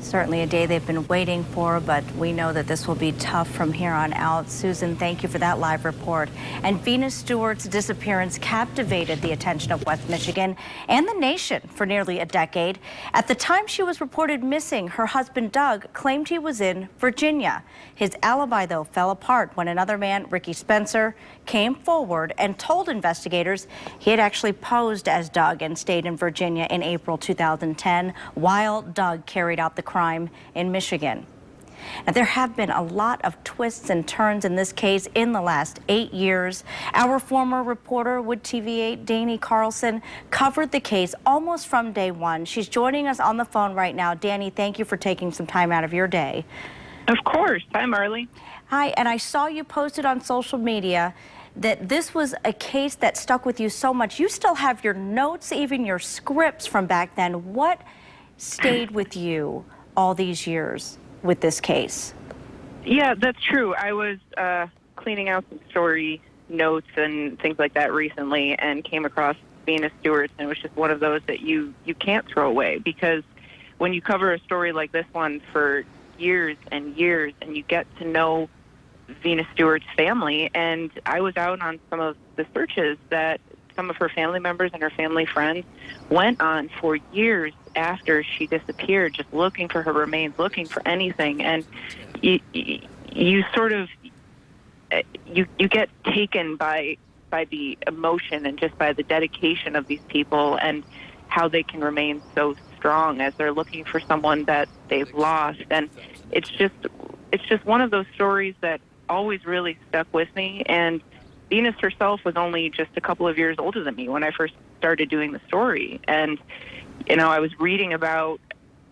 Certainly a day they've been waiting for, but we know that this will be tough from here on out. Susan, thank you for that live report. And Venus Stewart's disappearance captivated the attention of West Michigan and the nation for nearly a decade. At the time she was reported missing, her husband Doug claimed he was in Virginia. His alibi, though, fell apart when another man, Ricky Spencer, came forward and told investigators he had actually posed as Doug and stayed in Virginia in April 2010 while Doug carried out the crime in Michigan. Now, there have been a lot of twists and turns in this case in the last 8 years. Our former reporter, WOOD TV8, Dani Carlson, covered the case almost from day one. She's joining us on the phone right now. Dani, thank you for taking some time out of your day. Of course. Hi, Marley. Hi, and I saw you posted on social media that this was a case that stuck with you so much. You still have your notes, even your scripts from back then. What stayed with you all these years with this case? Yeah, that's true. I was cleaning out some story notes and things like that recently and came across Venus Stewart, and it was just one of those that you can't throw away, because when you cover a story like this one for years and years and you get to know Venus Stewart's family, and I was out on some of the searches that some of her family members and her family friends went on for years after she disappeared, just looking for her remains, looking for anything. And you sort of, you get taken by the emotion and just by the dedication of these people and how they can remain so strong as they're looking for someone that they've lost. And it's just one of those stories that always really stuck with me. And Venus herself was only just a couple of years older than me when I first started doing the story. And, you know, I was reading about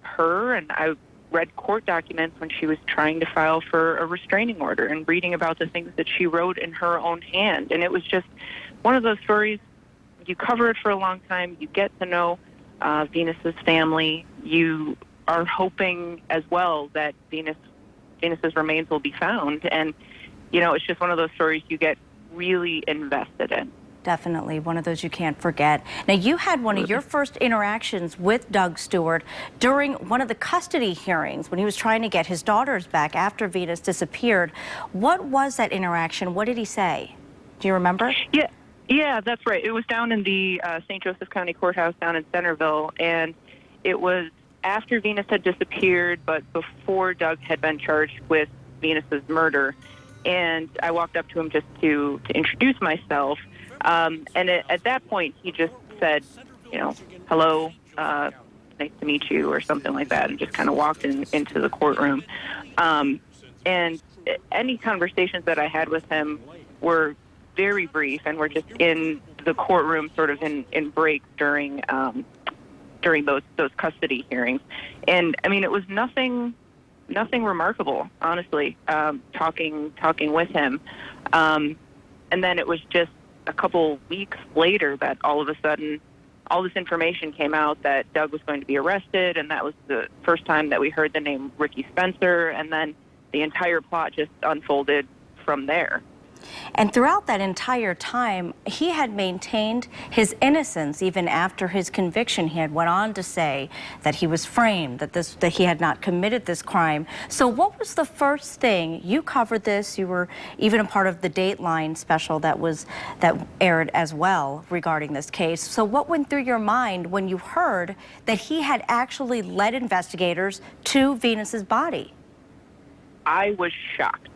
her, and I read court documents when she was trying to file for a restraining order, and reading about the things that she wrote in her own hand. And it was just one of those stories, you cover it for a long time, you get to know Venus's family, you are hoping as well that Venus's remains will be found. And, you know, it's just one of those stories you get really invested in. Definitely one of those you can't forget. Now, you had one of your first interactions with Doug Stewart during one of the custody hearings when he was trying to get his daughters back after Venus disappeared. What was that interaction? What did he say? Do you remember? Yeah, that's right. It was down in the St. Joseph County Courthouse down in Centerville, and it was after Venus had disappeared, but before Doug had been charged with Venus's murder. And I walked up to him just to introduce myself. And at that point, he just said, you know, hello, nice to meet you, or something like that, and just kind of walked into the courtroom. And any conversations that I had with him were very brief, and were just in the courtroom, sort of in breaks during those custody hearings. And I mean, it was nothing remarkable, honestly, talking with him. And then it was just a couple weeks later that all of a sudden all this information came out that Doug was going to be arrested, and that was the first time that we heard the name Ricky Spencer, and then the entire plot just unfolded from there. And throughout that entire time, he had maintained his innocence. Even after his conviction, he had went on to say that he was framed, that he had not committed this crime. So what was the first thing? You covered this. You were even a part of the Dateline special that aired as well regarding this case. So what went through your mind when you heard that he had actually led investigators to Venus's body? I was shocked.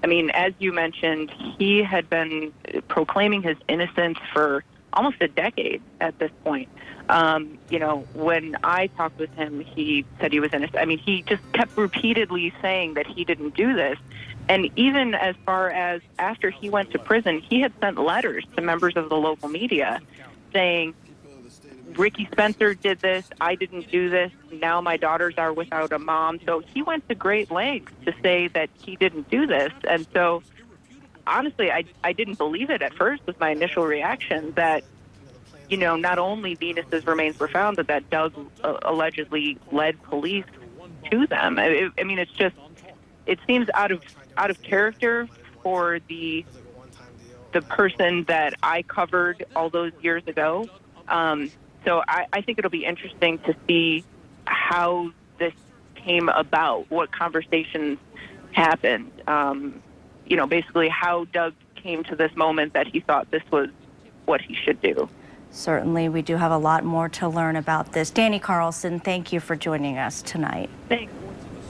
I mean, as you mentioned, he had been proclaiming his innocence for almost a decade at this point. You know, when I talked with him, he said he was innocent. I mean, he just kept repeatedly saying that he didn't do this. And even as far as after he went to prison, he had sent letters to members of the local media saying, Ricky Spencer did this, I didn't do this, now my daughters are without a mom. So he went to great lengths to say that he didn't do this. And so, honestly, I didn't believe it at first, was my initial reaction, that, you know, not only Venus's remains were found, but that Doug allegedly led police to them. I mean, it's just, it seems out of character for the person that I covered all those years ago. So I think it'll be interesting to see how this came about, what conversations happened. You know, basically how Doug came to this moment that he thought this was what he should do. Certainly, we do have a lot more to learn about this. Dani Carlson, thank you for joining us tonight. Thanks.